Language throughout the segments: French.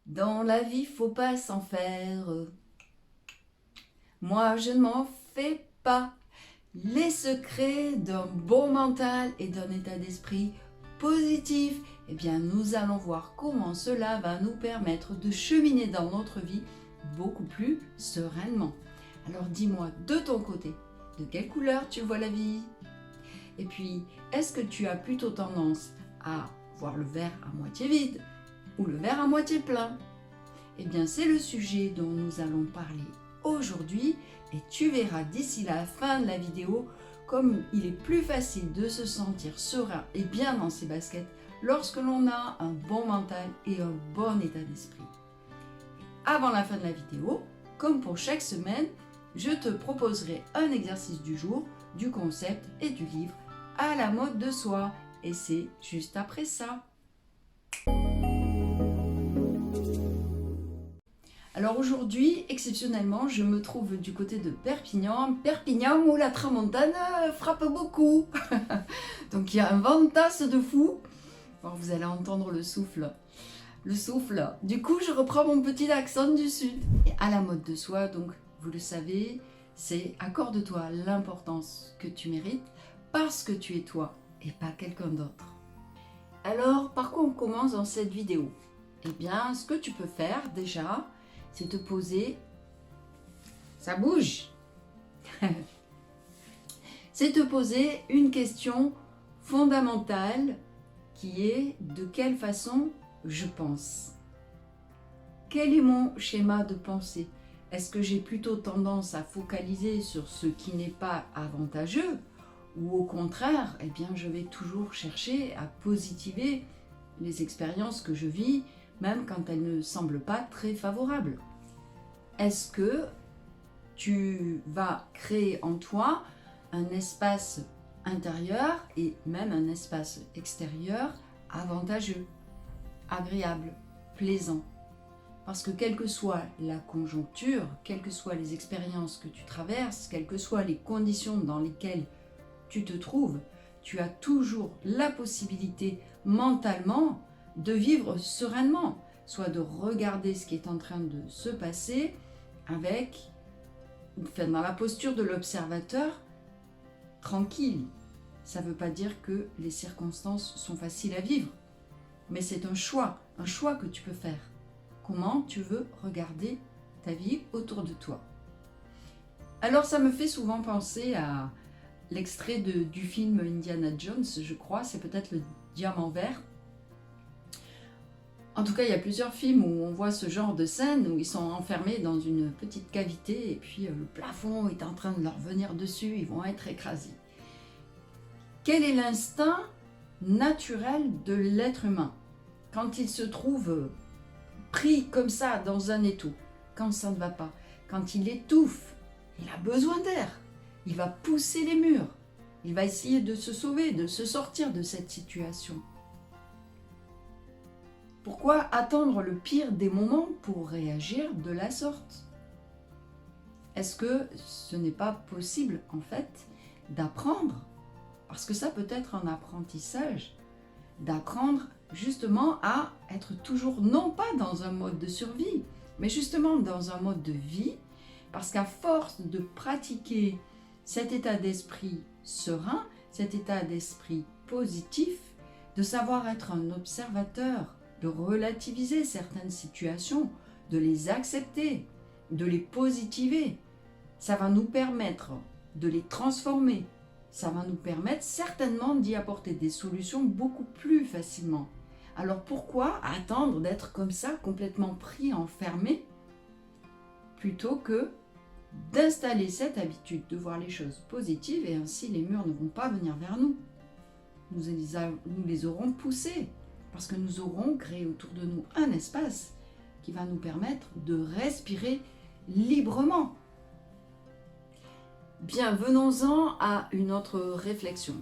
Dans la vie, faut pas s'en faire. Moi, je ne m'en fais pas. Les secrets d'un bon mental et d'un état d'esprit positif. Eh bien, nous allons voir comment cela va nous permettre de cheminer dans notre vie beaucoup plus sereinement. Alors, dis-moi de ton côté, de quelle couleur tu vois la vie? Et puis, est-ce que tu as plutôt tendance à voir le verre à moitié vide ou le verre à moitié plein? Eh bien, c'est le sujet dont nous allons parler aujourd'hui et tu verras d'ici la fin de la vidéo comme il est plus facile de se sentir serein et bien dans ses baskets lorsque l'on a un bon mental et un bon état d'esprit. Avant la fin de la vidéo, comme pour chaque semaine, je te proposerai un exercice du jour, du concept et du livre à la mode de soi. Et c'est juste après ça. Alors aujourd'hui, exceptionnellement, je me trouve du côté de Perpignan où la tramontane frappe beaucoup. Donc il y a un vent de tasse de fou. Bon, vous allez entendre le souffle. Le souffle. Du coup, je reprends mon petit accent du sud. Et à la mode de soi, donc vous le savez, c'est accorde-toi l'importance que tu mérites parce que tu es toi et pas quelqu'un d'autre. Alors, par quoi on commence dans cette vidéo? Eh bien, ce que tu peux faire déjà, c'est te poser, ça bouge, c'est te poser une question fondamentale qui est de quelle façon je pense? Quel est mon schéma de pensée? Est-ce que j'ai plutôt tendance à focaliser sur ce qui n'est pas avantageux ou au contraire, eh bien, je vais toujours chercher à positiver les expériences que je vis même quand elles ne semblent pas très favorables? Est-ce que tu vas créer en toi un espace intérieur et même un espace extérieur avantageux, agréable, plaisant? Parce que quelle que soit la conjoncture, quelles que soient les expériences que tu traverses, quelles que soient les conditions dans lesquelles tu te trouves, tu as toujours la possibilité mentalement de vivre sereinement, soit de regarder ce qui est en train de se passer avec, enfin, dans la posture de l'observateur, tranquille. Ça ne veut pas dire que les circonstances sont faciles à vivre, mais c'est un choix que tu peux faire. Comment tu veux regarder ta vie autour de toi? Alors ça me fait souvent penser à l'extrait du film Indiana Jones, je crois, c'est peut-être le Diamant vert. En tout cas, il y a plusieurs films où on voit ce genre de scène où ils sont enfermés dans une petite cavité et puis le plafond est en train de leur venir dessus, ils vont être écrasés. Quel est l'instinct naturel de l'être humain quand il se trouve pris comme ça dans un étau, quand ça ne va pas, quand il étouffe, il a besoin d'air, il va pousser les murs, il va essayer de se sauver, de se sortir de cette situation. Pourquoi attendre le pire des moments pour réagir de la sorte? Est-ce que ce n'est pas possible en fait d'apprendre, parce que ça peut être un apprentissage, d'apprendre justement à être toujours non pas dans un mode de survie, mais justement dans un mode de vie, parce qu'à force de pratiquer cet état d'esprit serein, cet état d'esprit positif, de savoir être un observateur, de relativiser certaines situations, de les accepter, de les positiver, ça va nous permettre de les transformer. Ça va nous permettre certainement d'y apporter des solutions beaucoup plus facilement. Alors pourquoi attendre d'être comme ça, complètement pris, enfermé, plutôt que d'installer cette habitude de voir les choses positives et ainsi les murs ne vont pas venir vers nous. Nous les aurons poussés parce que nous aurons créé autour de nous un espace qui va nous permettre de respirer librement. Bien, venons-en à une autre réflexion.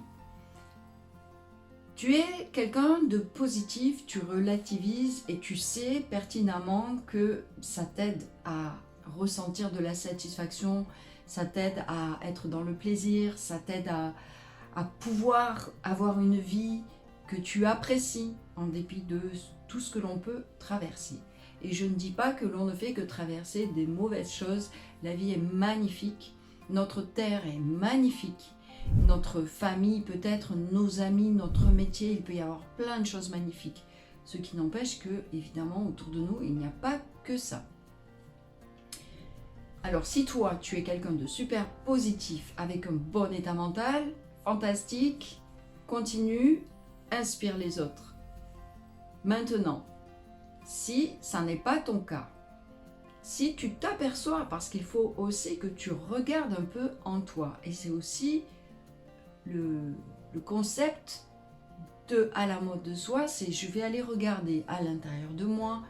Tu es quelqu'un de positif, tu relativises et tu sais pertinemment que ça t'aide à ressentir de la satisfaction, ça t'aide à être dans le plaisir, ça t'aide à pouvoir avoir une vie que tu apprécies en dépit de tout ce que l'on peut traverser. Et je ne dis pas que l'on ne fait que traverser des mauvaises choses. La vie est magnifique. Notre terre est magnifique. Notre famille, peut-être nos amis, notre métier, il peut y avoir plein de choses magnifiques. Ce qui n'empêche que, évidemment, autour de nous, il n'y a pas que ça. Alors, si toi, tu es quelqu'un de super positif, avec un bon état mental, fantastique, continue, inspire les autres. Maintenant, si ça n'est pas ton cas, si tu t'aperçois, parce qu'il faut aussi que tu regardes un peu en toi, et c'est aussi le concept de à la mode de soi, c'est je vais aller regarder à l'intérieur de moi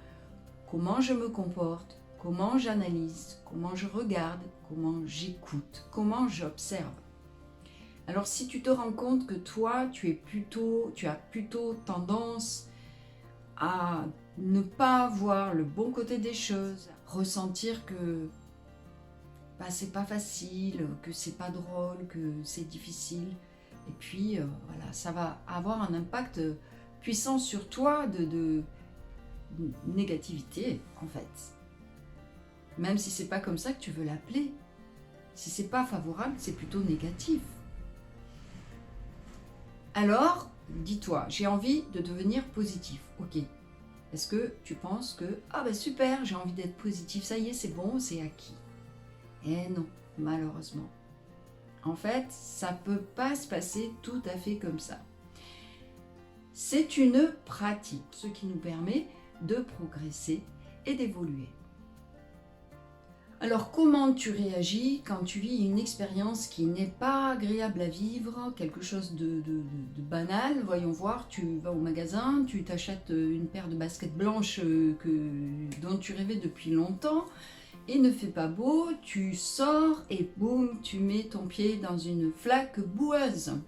comment je me comporte, comment j'analyse, comment je regarde, comment j'écoute, comment j'observe. Alors si tu te rends compte que toi, tu as plutôt tendance à ne pas voir le bon côté des choses, ressentir que c'est pas facile, que c'est pas drôle, que c'est difficile, et puis voilà, ça va avoir un impact puissant sur toi de négativité en fait. Même si c'est pas comme ça que tu veux l'appeler. Si c'est pas favorable, c'est plutôt négatif. Alors, dis-toi, j'ai envie de devenir positif. Ok. Est-ce que tu penses que super, j'ai envie d'être positif, ça y est, c'est bon, c'est acquis? Eh non, malheureusement. En fait, ça peut pas se passer tout à fait comme ça. C'est une pratique, ce qui nous permet de progresser et d'évoluer. Alors, comment tu réagis quand tu vis une expérience qui n'est pas agréable à vivre, quelque chose de banal? Voyons voir, tu vas au magasin, tu t'achètes une paire de baskets blanches dont tu rêvais depuis longtemps, il ne fait pas beau, tu sors et boum, tu mets ton pied dans une flaque boueuse.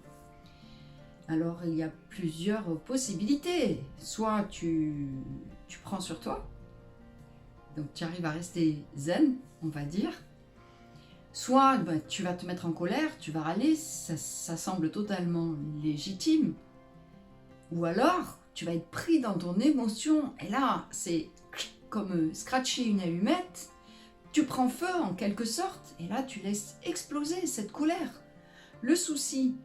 Alors, il y a plusieurs possibilités. Soit tu prends sur toi, donc tu arrives à rester zen, on va dire. Soit tu vas te mettre en colère, tu vas râler, ça semble totalement légitime. Ou alors, tu vas être pris dans ton émotion, et là, c'est comme scratcher une allumette, tu prends feu en quelque sorte, et là, tu laisses exploser cette colère. Le souci,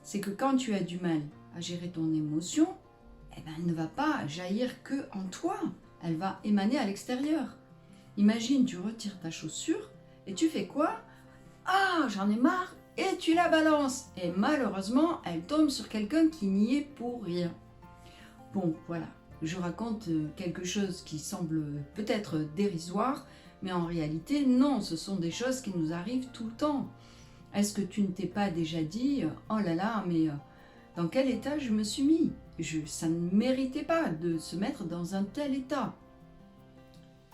c'est que quand tu as du mal à gérer ton émotion, elle ne va pas jaillir que en toi. Elle va émaner à l'extérieur. Imagine, tu retires ta chaussure et tu fais quoi? Ah, j'en ai marre, et tu la balances. Et malheureusement, elle tombe sur quelqu'un qui n'y est pour rien. Bon, voilà, je raconte quelque chose qui semble peut-être dérisoire, mais en réalité, non, ce sont des choses qui nous arrivent tout le temps. Est-ce que tu ne t'es pas déjà dit, oh là là, mais dans quel état je me suis mis? Ça ne méritait pas de se mettre dans un tel état.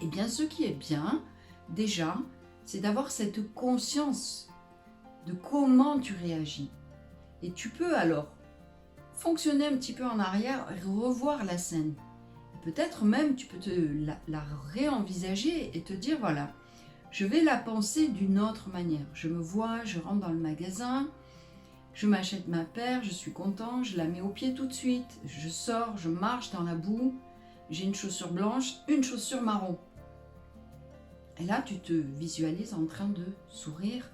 Eh bien, ce qui est bien, déjà, c'est d'avoir cette conscience de comment tu réagis. Et tu peux alors fonctionner un petit peu en arrière et revoir la scène. Peut-être même tu peux la réenvisager et te dire, voilà, je vais la penser d'une autre manière. Je me vois, je rentre dans le magasin, je m'achète ma paire, je suis content, je la mets au pied tout de suite, je sors, je marche dans la boue, j'ai une chaussure blanche, une chaussure marron. Et là, tu te visualises en train de sourire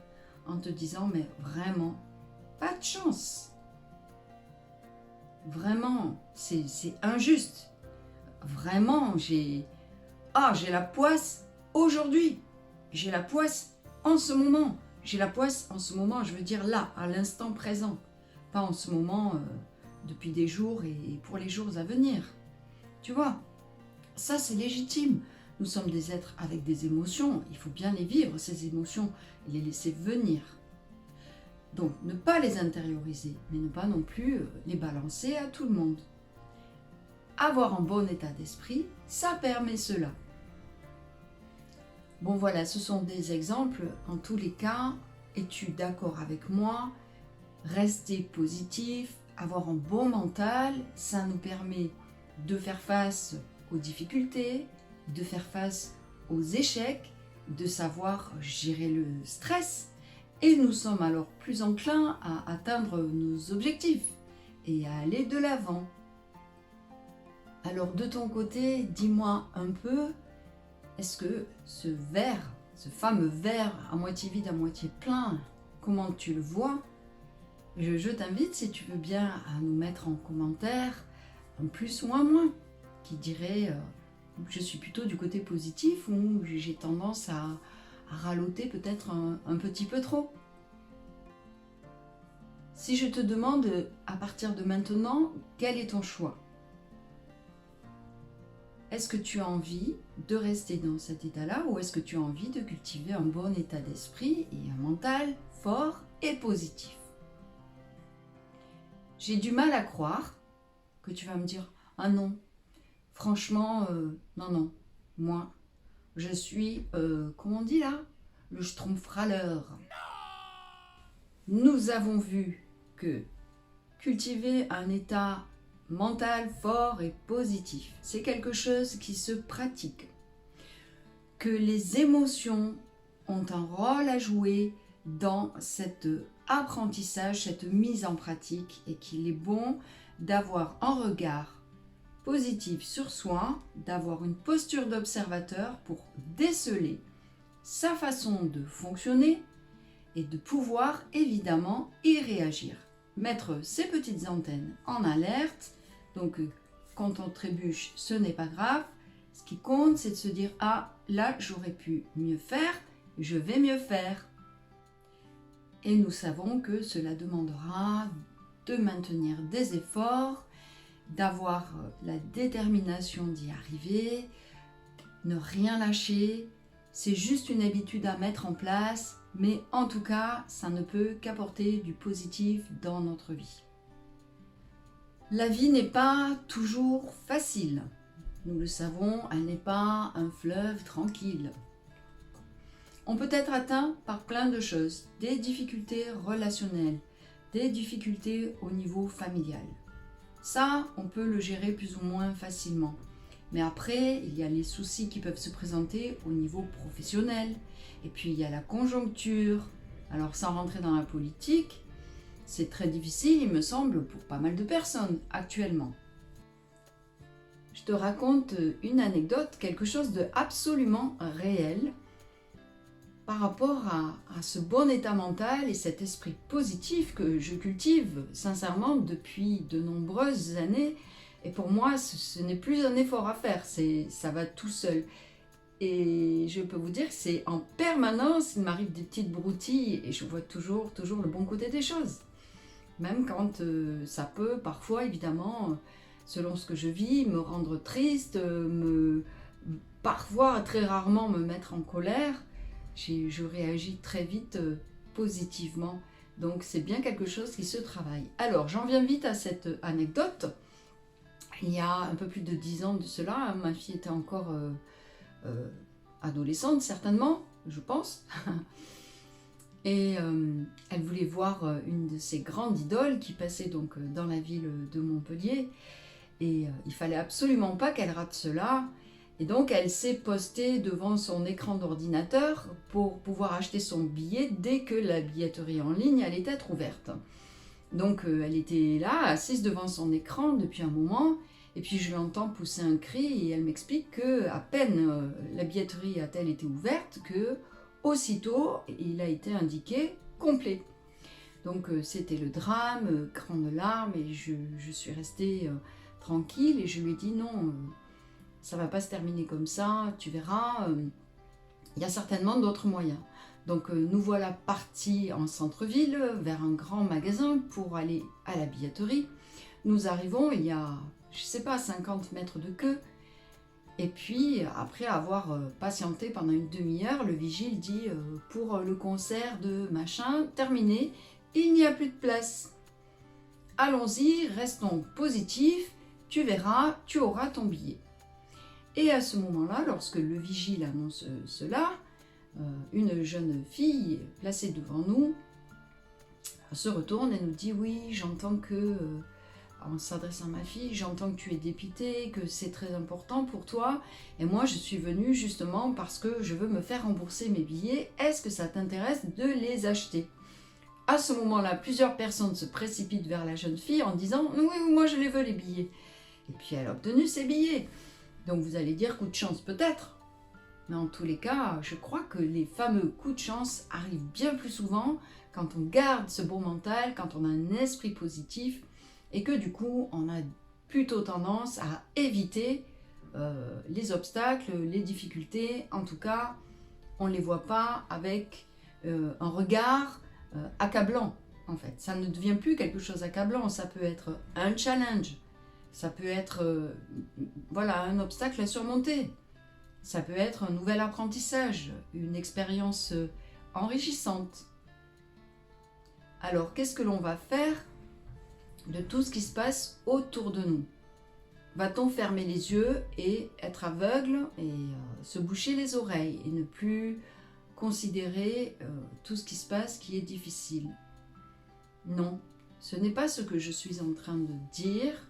en te disant, mais vraiment, pas de chance. Vraiment, c'est injuste. Vraiment, j'ai la poisse aujourd'hui. J'ai la poisse en ce moment. J'ai la poisse en ce moment, je veux dire là, à l'instant présent. Pas en ce moment, depuis des jours et pour les jours à venir. Tu vois, ça c'est légitime. Nous sommes des êtres avec des émotions. Il faut bien les vivre, ces émotions, et les laisser venir. Donc, ne pas les intérioriser, mais ne pas non plus les balancer à tout le monde. Avoir un bon état d'esprit, ça permet cela. Bon voilà, ce sont des exemples. En tous les cas, es-tu d'accord avec moi? Rester positif, avoir un bon mental, ça nous permet de faire face aux difficultés, de faire face aux échecs, de savoir gérer le stress. Et nous sommes alors plus enclins à atteindre nos objectifs et à aller de l'avant. Alors de ton côté, dis-moi un peu, est-ce que ce verre, ce fameux verre à moitié vide, à moitié plein, comment tu le vois? Je t'invite, si tu veux bien, à nous mettre en commentaire un plus ou un moins, qui dirait je suis plutôt du côté positif ou j'ai tendance à râloter peut-être un petit peu trop. Si je te demande à partir de maintenant, quel est ton choix? Est-ce que tu as envie de rester dans cet état-là ou est-ce que tu as envie de cultiver un bon état d'esprit et un mental fort et positif? J'ai du mal à croire que tu vas me dire « Ah non, franchement, non, moi, je suis, comment on dit là? Le schtroumpf-râleur. » Nous avons vu que cultiver un état mental fort et positif, c'est quelque chose qui se pratique. Que les émotions ont un rôle à jouer dans cet apprentissage, cette mise en pratique, et qu'il est bon d'avoir un regard positif sur soi, d'avoir une posture d'observateur pour déceler sa façon de fonctionner et de pouvoir évidemment y réagir. Mettre ses petites antennes en alerte. Donc quand on trébuche, ce n'est pas grave. Ce qui compte, c'est de se dire « Ah, là, j'aurais pu mieux faire, je vais mieux faire. » Et nous savons que cela demandera de maintenir des efforts, d'avoir la détermination d'y arriver, ne rien lâcher. C'est juste une habitude à mettre en place, mais en tout cas, ça ne peut qu'apporter du positif dans notre vie. La vie n'est pas toujours facile. Nous le savons, elle n'est pas un fleuve tranquille. On peut être atteint par plein de choses, des difficultés relationnelles, des difficultés au niveau familial. Ça, on peut le gérer plus ou moins facilement. Mais après, il y a les soucis qui peuvent se présenter au niveau professionnel. Et puis, il y a la conjoncture. Alors, sans rentrer dans la politique, c'est très difficile, il me semble, pour pas mal de personnes actuellement. Je te raconte une anecdote, quelque chose de absolument réel par rapport à ce bon état mental et cet esprit positif que je cultive sincèrement depuis de nombreuses années. Et pour moi, ce n'est plus un effort à faire, ça va tout seul. Et je peux vous dire que c'est en permanence, il m'arrive des petites broutilles et je vois toujours le bon côté des choses. Même quand ça peut parfois, évidemment, selon ce que je vis, me rendre triste, parfois, très rarement, me mettre en colère. Je réagis très vite positivement. Donc c'est bien quelque chose qui se travaille. Alors j'en viens vite à cette anecdote. Il y a un peu plus de 10 ans de cela, ma fille était encore adolescente certainement, je pense. Et elle voulait voir une de ses grandes idoles qui passait donc dans la ville de Montpellier. Et il fallait absolument pas qu'elle rate cela. Et donc elle s'est postée devant son écran d'ordinateur pour pouvoir acheter son billet dès que la billetterie en ligne allait être ouverte. Donc elle était là, assise devant son écran depuis un moment, et puis je l'entends pousser un cri et elle m'explique que à peine la billetterie a-t-elle été ouverte que aussitôt il a été indiqué complet. Donc c'était le drame, grande larmes, et je suis restée tranquille et je lui ai dit non, ça va pas se terminer comme ça, tu verras, il y a certainement d'autres moyens. Donc nous voilà partis en centre-ville vers un grand magasin pour aller à la billetterie. Nous arrivons, il y a, je sais pas, 50 mètres de queue. Et puis après avoir patienté pendant une demi-heure, le vigile dit pour le concert de machin, terminé, il n'y a plus de place. Allons-y, restons positifs, tu verras, tu auras ton billet. Et à ce moment-là, lorsque le vigile annonce cela, une jeune fille placée devant nous se retourne et nous dit « Oui, j'entends que, en s'adressant à ma fille, j'entends que tu es dépitée, que c'est très important pour toi, et moi je suis venue justement parce que je veux me faire rembourser mes billets, est-ce que ça t'intéresse de les acheter ?» À ce moment-là, plusieurs personnes se précipitent vers la jeune fille en disant « Oui, moi je les veux les billets ». Et puis elle a obtenu ses billets. Donc vous allez dire coup de chance peut-être. Mais en tous les cas, je crois que les fameux coups de chance arrivent bien plus souvent quand on garde ce bon mental, quand on a un esprit positif et que du coup on a plutôt tendance à éviter les obstacles, les difficultés. En tout cas, on ne les voit pas avec un regard accablant. En fait, ça ne devient plus quelque chose d'accablant, ça peut être un challenge, ça peut être voilà, un obstacle à surmonter, ça peut être un nouvel apprentissage, une expérience enrichissante. Alors, qu'est-ce que l'on va faire de tout ce qui se passe autour de nous? Va-t-on fermer les yeux et être aveugle et se boucher les oreilles et ne plus considérer tout ce qui se passe qui est difficile? Non, ce n'est pas ce que je suis en train de dire.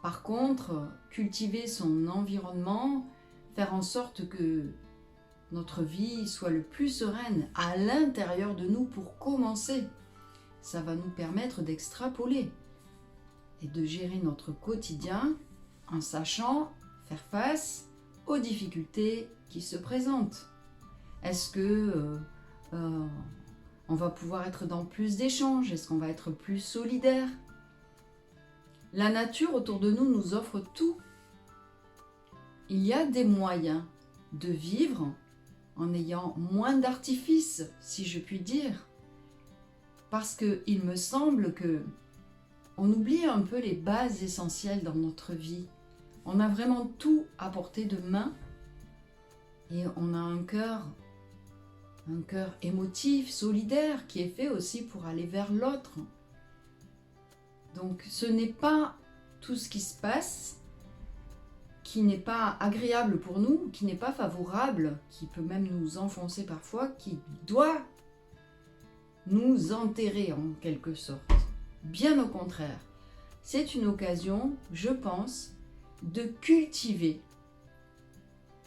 Par contre, cultiver son environnement, faire en sorte que notre vie soit le plus sereine à l'intérieur de nous pour commencer, ça va nous permettre d'extrapoler et de gérer notre quotidien en sachant faire face aux difficultés qui se présentent. Est-ce que on va pouvoir être dans plus d'échanges? Est-ce qu'on va être plus solidaire? La nature autour de nous nous offre tout. Il y a des moyens de vivre en ayant moins d'artifices, si je puis dire. Parce qu'il me semble que on oublie un peu les bases essentielles dans notre vie. On a vraiment tout à portée de main et on a un cœur émotif, solidaire, qui est fait aussi pour aller vers l'autre. Donc ce n'est pas tout ce qui se passe qui n'est pas agréable pour nous, qui n'est pas favorable, qui peut même nous enfoncer parfois, qui doit nous enterrer en quelque sorte. Bien au contraire, c'est une occasion, je pense, de cultiver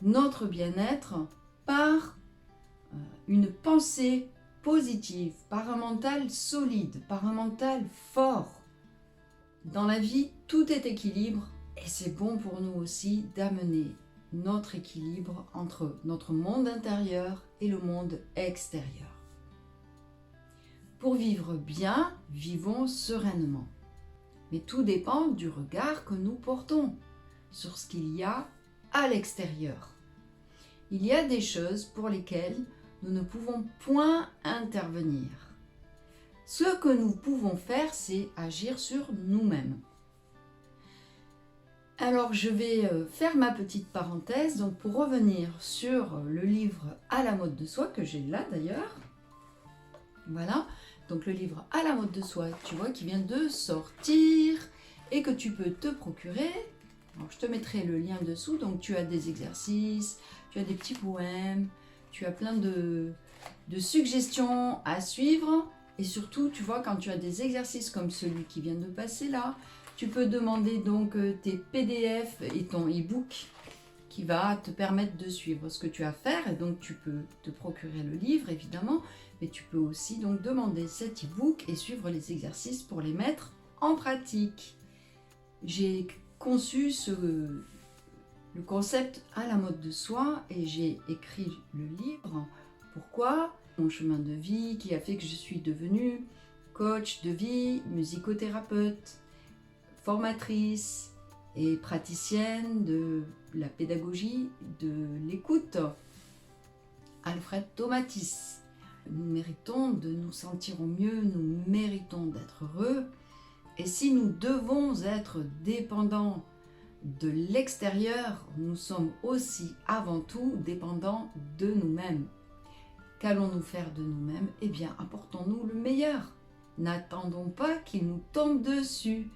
notre bien-être par une pensée positive, par un mental solide, par un mental fort. Dans la vie, tout est équilibre et c'est bon pour nous aussi d'amener notre équilibre entre notre monde intérieur et le monde extérieur. Pour vivre bien, vivons sereinement. Mais tout dépend du regard que nous portons sur ce qu'il y a à l'extérieur. Il y a des choses pour lesquelles nous ne pouvons point intervenir. Ce que nous pouvons faire, c'est agir sur nous-mêmes. Alors, je vais faire ma petite parenthèse donc pour revenir sur le livre À la mode de soi, que j'ai là d'ailleurs. Voilà, donc le livre À la mode de soi, tu vois, qui vient de sortir et que tu peux te procurer. Alors, je te mettrai le lien dessous. Donc, tu as des exercices, tu as des petits poèmes, tu as plein de suggestions à suivre. Et surtout, tu vois, quand tu as des exercices comme celui qui vient de passer là, tu peux demander donc tes PDF et ton e-book qui va te permettre de suivre ce que tu as à faire. Et donc, tu peux te procurer le livre, évidemment, mais tu peux aussi donc demander cet e-book et suivre les exercices pour les mettre en pratique. J'ai conçu le concept à la mode de soi et j'ai écrit le livre. Pourquoi? Mon chemin de vie qui a fait que je suis devenue coach de vie, musicothérapeute, formatrice et praticienne de la pédagogie de l'écoute. Alfred Tomatis. Nous méritons de nous sentir au mieux, nous méritons d'être heureux. Et si nous devons être dépendants de l'extérieur, nous sommes aussi avant tout dépendants de nous-mêmes. Qu'allons-nous faire de nous-mêmes? Eh bien, apportons-nous le meilleur. N'attendons pas qu'il nous tombe dessus.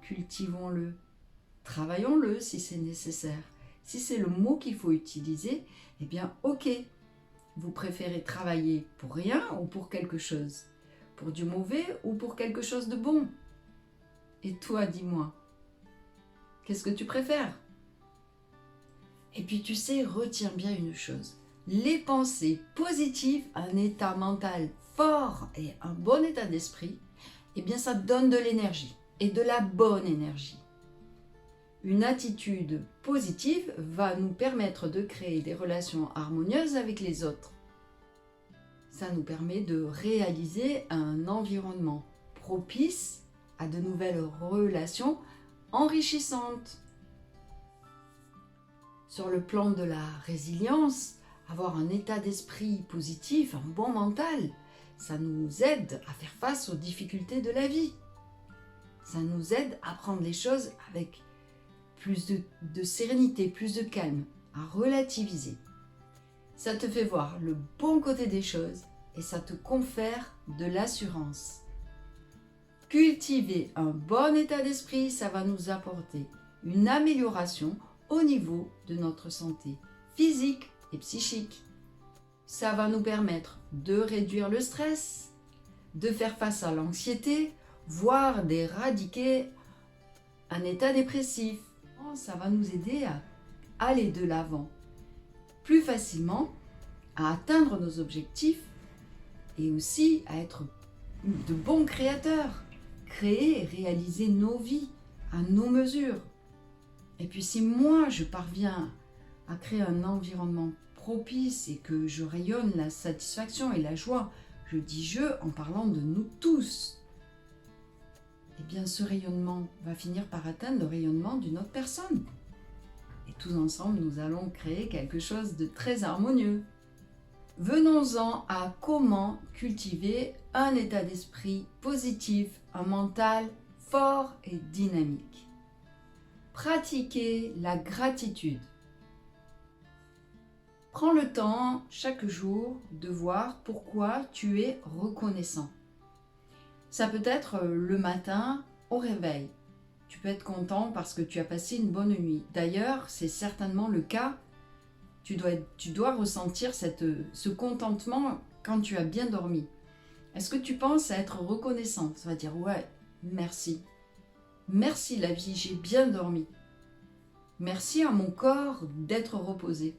Cultivons-le. Travaillons-le si c'est nécessaire. Si c'est le mot qu'il faut utiliser, eh bien, ok. Vous préférez travailler pour rien ou pour quelque chose? Pour du mauvais ou pour quelque chose de bon? Et toi, dis-moi, qu'est-ce que tu préfères? Et puis, tu sais, retiens bien une chose. Les pensées positives, un état mental fort et un bon état d'esprit, eh bien ça donne de l'énergie et de la bonne énergie. Une attitude positive va nous permettre de créer des relations harmonieuses avec les autres. Ça nous permet de réaliser un environnement propice à de nouvelles relations enrichissantes. Sur le plan de la résilience, avoir un état d'esprit positif, un bon mental, ça nous aide à faire face aux difficultés de la vie. Ça nous aide à prendre les choses avec plus de sérénité, plus de calme, à relativiser. Ça te fait voir le bon côté des choses et ça te confère de l'assurance. Cultiver un bon état d'esprit, ça va nous apporter une amélioration au niveau de notre santé physique et psychique. Ça va nous permettre de réduire le stress, de faire face à l'anxiété, voire d'éradiquer un état dépressif. Ça va nous aider à aller de l'avant plus facilement, à atteindre nos objectifs et aussi à être de bons créateurs, créer et réaliser nos vies à nos mesures. Et puis si moi je parviens à créer un environnement propice et que je rayonne la satisfaction et la joie, je dis je en parlant de nous tous, eh bien ce rayonnement va finir par atteindre le rayonnement d'une autre personne. Et tous ensemble, nous allons créer quelque chose de très harmonieux. Venons-en à comment cultiver un état d'esprit positif, un mental fort et dynamique. Pratiquer la gratitude. Prends le temps chaque jour de voir pourquoi tu es reconnaissant. Ça peut être le matin au réveil. Tu peux être content parce que tu as passé une bonne nuit. D'ailleurs, c'est certainement le cas. Tu dois ressentir ce contentement quand tu as bien dormi. Est-ce que tu penses à être reconnaissant? Ça va dire ouais, merci. Merci la vie, j'ai bien dormi. Merci à mon corps d'être reposé.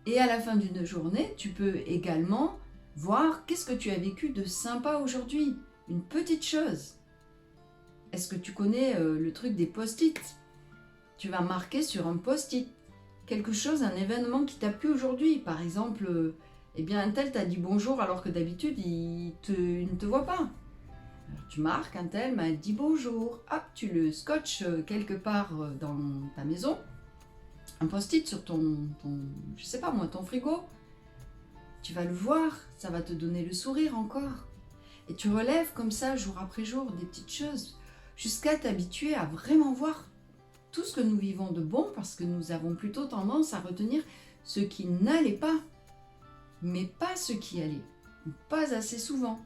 Et à la fin d'une journée, tu peux également voir qu'est-ce que tu as vécu de sympa aujourd'hui. Une petite chose. Est-ce que tu connais le truc des post-it? Tu vas marquer sur un post-it quelque chose, un événement qui t'a plu aujourd'hui. Par exemple, eh bien un tel t'a dit bonjour alors que d'habitude il ne te voit pas. Alors tu marques, un tel m'a dit bonjour. Hop, tu le scotches quelque part dans ta maison. Un post-it sur je sais pas moi, ton frigo. Tu vas le voir, ça va te donner le sourire encore. Et tu relèves comme ça, jour après jour, des petites choses, jusqu'à t'habituer à vraiment voir tout ce que nous vivons de bon, parce que nous avons plutôt tendance à retenir ce qui n'allait pas, mais pas ce qui allait, ou pas assez souvent.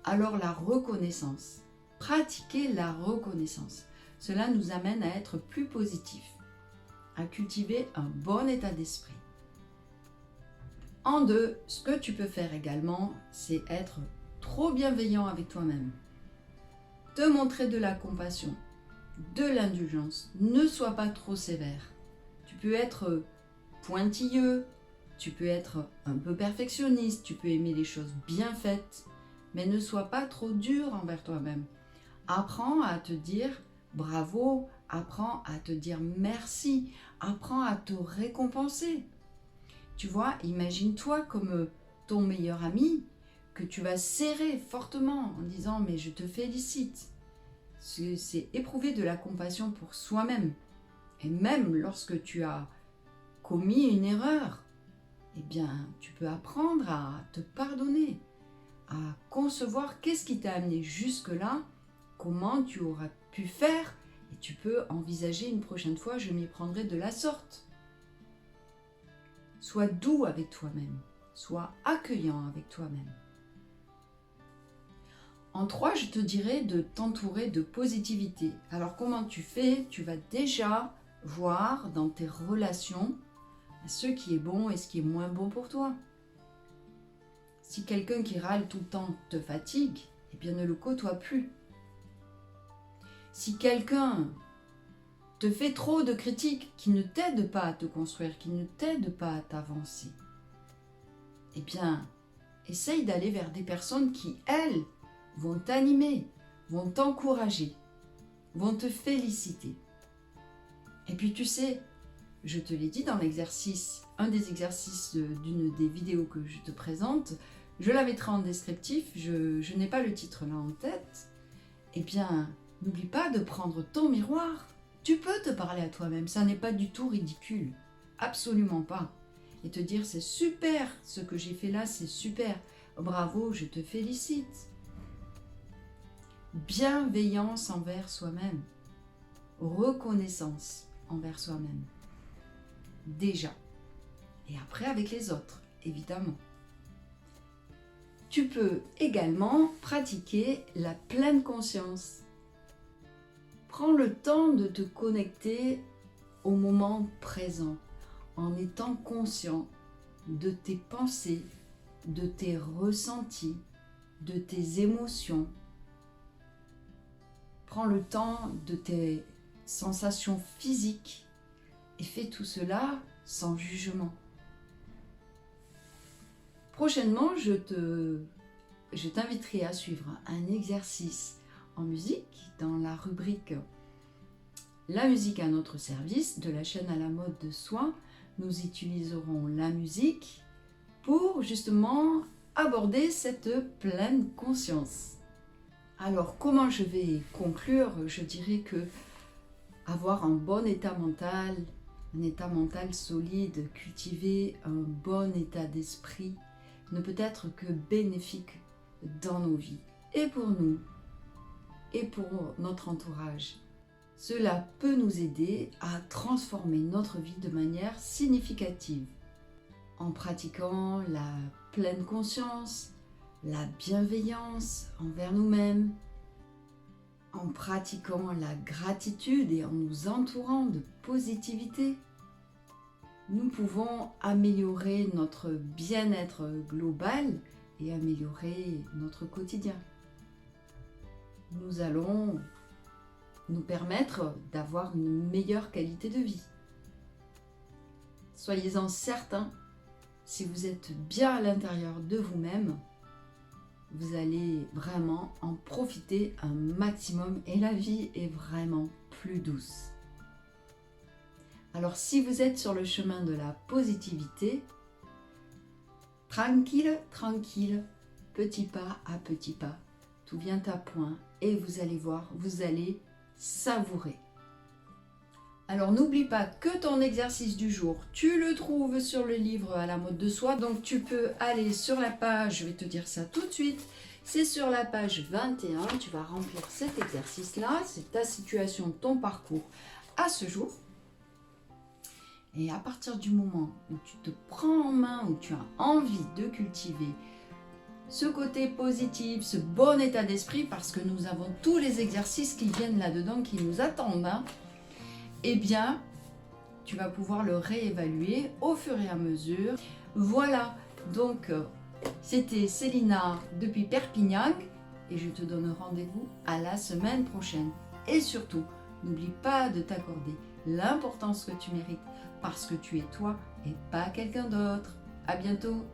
Alors la reconnaissance, pratiquer la reconnaissance, cela nous amène à être plus positifs, à cultiver un bon état d'esprit. En deux, ce que tu peux faire également, c'est être trop bienveillant avec toi-même. Te montrer de la compassion, de l'indulgence. Ne sois pas trop sévère. Tu peux être pointilleux, tu peux être un peu perfectionniste, tu peux aimer les choses bien faites, mais ne sois pas trop dur envers toi-même. Apprends à te dire bravo, apprends à te dire merci, apprends à te récompenser. Tu vois, imagine-toi comme ton meilleur ami que tu vas serrer fortement en disant « mais je te félicite ». C'est éprouver de la compassion pour soi-même. Et même lorsque tu as commis une erreur, eh bien, tu peux apprendre à te pardonner, à concevoir qu'est-ce qui t'a amené jusque-là, comment tu auras pu faire, et tu peux envisager une prochaine fois, je m'y prendrai de la sorte. Sois doux avec toi-même, sois accueillant avec toi-même. En 3, je te dirais de t'entourer de positivité. Alors comment tu fais? Tu vas déjà voir dans tes relations ce qui est bon et ce qui est moins bon pour toi. Si quelqu'un qui râle tout le temps te fatigue, eh bien ne le côtoie plus. Si quelqu'un te fait trop de critiques qui ne t'aident pas à te construire, qui ne t'aident pas à t'avancer, eh bien essaye d'aller vers des personnes qui, elles, vont t'animer, vont t'encourager. vont te féliciter. Et puis tu sais, je te l'ai dit dans l'exercice, un des exercices d'une des vidéos que je te présente, je la mettrai en descriptif, je n'ai pas le titre là en tête. Eh bien, n'oublie pas de prendre ton miroir. Tu peux te parler à toi-même, ça n'est pas du tout ridicule, absolument pas. Et te dire c'est super, ce que j'ai fait là c'est super, bravo, je te félicite. Bienveillance envers soi-même, reconnaissance envers soi-même, déjà. Et après avec les autres, évidemment. Tu peux également pratiquer la pleine conscience. Prends le temps de te connecter au moment présent en étant conscient de tes pensées, de tes ressentis, de tes émotions. Prends le temps de tes sensations physiques et fais tout cela sans jugement. Prochainement, je t'inviterai à suivre un exercice en musique dans la rubrique La musique à notre service de la chaîne à la mode de soi. Nous utiliserons la musique pour justement aborder cette pleine conscience. Alors, comment je vais conclure? Je dirais que avoir un bon état mental solide, cultiver un bon état d'esprit ne peut être que bénéfique dans nos vies, et pour nous, et pour notre entourage. Cela peut nous aider à transformer notre vie de manière significative, en pratiquant la pleine conscience, la bienveillance envers nous-mêmes, en pratiquant la gratitude et en nous entourant de positivité. Nous pouvons améliorer notre bien-être global et améliorer notre quotidien. Nous allons nous permettre d'avoir une meilleure qualité de vie. Soyez-en certains, si vous êtes bien à l'intérieur de vous-même, vous allez vraiment en profiter un maximum et la vie est vraiment plus douce. Alors si vous êtes sur le chemin de la positivité, tranquille, tranquille, petit pas à petit pas, tout vient à point et vous allez voir, vous allez savourer. Alors n'oublie pas que ton exercice du jour, tu le trouves sur le livre à la mode de soi, donc tu peux aller sur la page, je vais te dire ça tout de suite, c'est sur la page 21, tu vas remplir cet exercice-là, c'est ta situation, ton parcours à ce jour. Et à partir du moment où tu te prends en main, où tu as envie de cultiver ce côté positif, ce bon état d'esprit, parce que nous avons tous les exercices qui viennent là-dedans, qui nous attendent, hein, eh bien, tu vas pouvoir le réévaluer au fur et à mesure. Voilà, donc c'était Célina depuis Perpignan et je te donne rendez-vous à la semaine prochaine. Et surtout, n'oublie pas de t'accorder l'importance que tu mérites parce que tu es toi et pas quelqu'un d'autre. À bientôt!